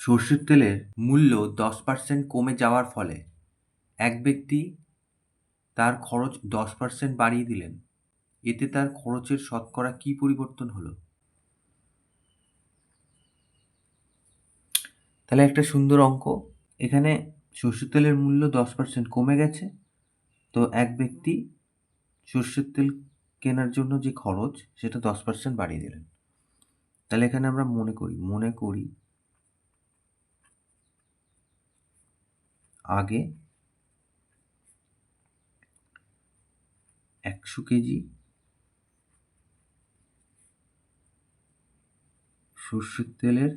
সর্ষের তেলের মূল্য 10% কমে যাওয়ার ফলে এক ব্যক্তি তার খরচ 10% বাড়িয়ে দিলেন। এতে তার খরচের শতকরা কী পরিবর্তন হলো? তাহলে একটা সুন্দর অঙ্ক। এখানে সর্ষের তেলের মূল্য 10% কমে গেছে। তো এক ব্যক্তি সর্ষের তেল কেনার জন্য যে খরচ সেটা 10% বাড়িয়ে দিলেন। তাহলে এখানে আমরা মনে করি আগে 100 কেজি সর্ষের তেলের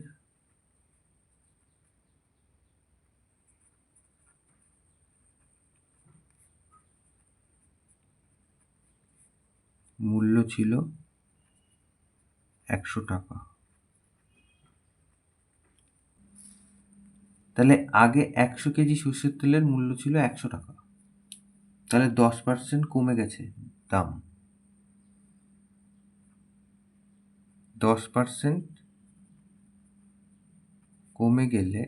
মূল্য ছিল 100 টাকা। তাহলে আগে 100 কেজি সর্ষের তেলের মূল্য ছিল 100 টাকা। তাহলে 10% কমে গেছে দাম। 10% কমে গেলে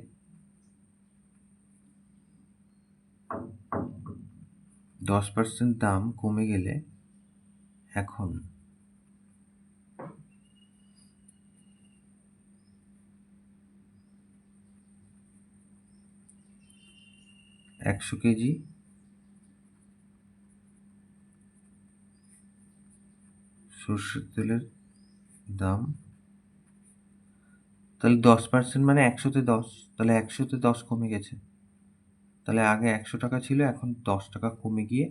দাম কমে গেলে এখন একশো কেজি সর্ষের তেলের দাম, তাহলে 10% মানে 100-তে 10, তাহলে 100-তে 10 কমে গেছে। তাহলে আগে 100 টাকা ছিল, এখন 10 টাকা কমে গিয়ে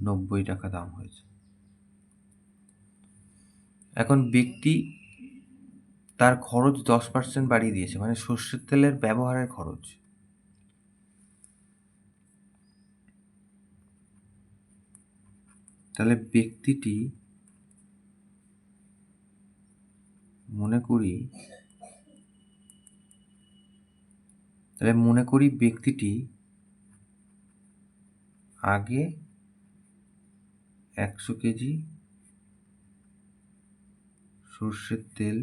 90 টাকা দাম হয়েছে। এখন ব্যক্তি তার খরচ 10% বাড়িয়ে দিয়েছে, মানে সর্ষের তেলের ব্যবহারের খরচ। তাহলে ব্যক্তিটি মনে করি ব্যক্তিটি আগে 100 কেজি সর্ষের তেল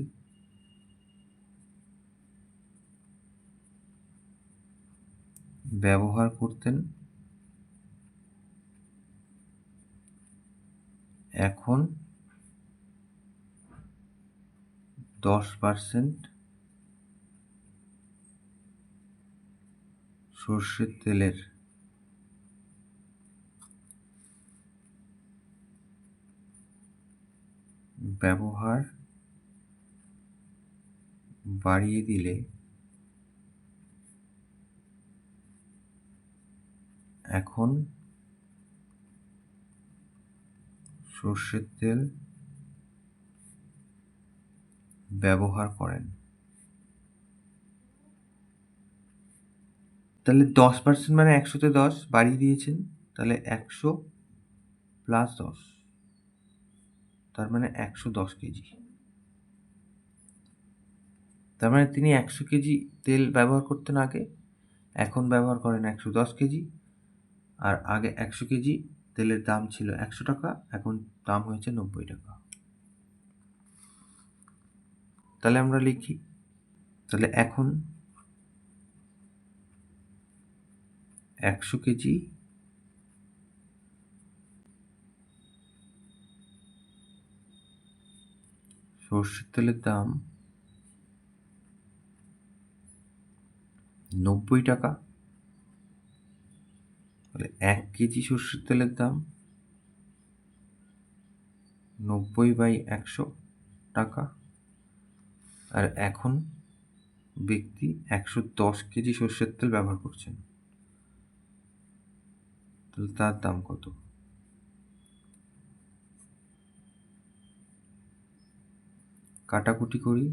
ব্যবহার করতেন, এখন 10% সর্ষের তেলের ব্যবহার বাড়িয়ে দিলে এখন সর্ষের তেল ব্যবহার করেন। তাহলে 10% মানে 100-তে 10 বাড়িয়ে দিয়েছেন, তাহলে 100 + 10, তার মানে 110 কেজি। তার মানে তিনি 100 কেজি তেল ব্যবহার করতেন আগে, এখন ব্যবহার করেন 110 কেজি। আর আগে 100 কেজি তেলের দাম ছিল 100 টাকা, এখন দাম হয়েছে 90 টাকা। তাহলে আমরা লিখি, তাহলে এখন 100 কেজি সর্ষের তেলের দাম 90 টাকা। তাহলে 1 কেজি সর্ষের তেলের দাম 90/100 টাকা। আর এখন ব্যক্তি 110 কেজি সর্ষের তেল ব্যবহার করছেন, তাহলে তার দাম কত? কাটাকুটি করি,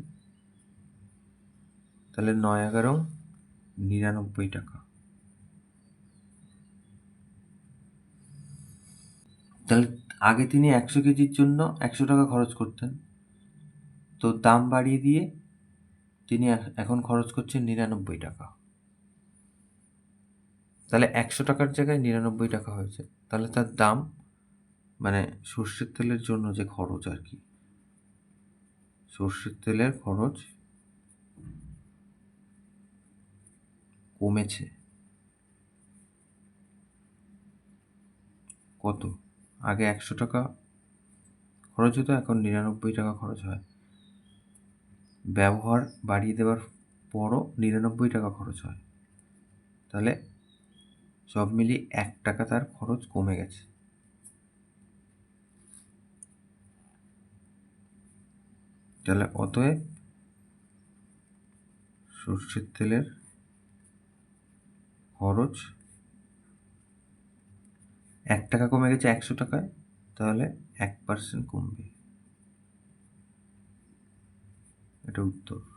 তাহলে 9-11 99 টাকা। তাহলে আগে তিনি 100 কেজির জন্য 100 টাকা খরচ করতেন, তো দাম বাড়িয়ে দিয়ে তিনি এখন খরচ করছেন 99 টাকা। তাহলে 100 টাকার জায়গায় 99 টাকা হয়েছে। তাহলে তার দাম, মানে সর্ষের তেলের জন্য যে খরচ আর কি, সর্ষের তেলের খরচ কমেছে কত? আগে 100 টাকা খরচ হতো, এখন 99 টাকা খরচ হয়। ব্যবহার বাড়িয়ে দেওয়ার পরও 99 টাকা খরচ হয়। তাহলে সব মিলিয়ে 1 টাকা তার খরচ কমে গেছে। তাহলে অতএব সর্ষের তেলের খরচ 1 টাকা কমে গেছে 100 টাকায়, তাহলে 1% কমবে। এটা উত্তর।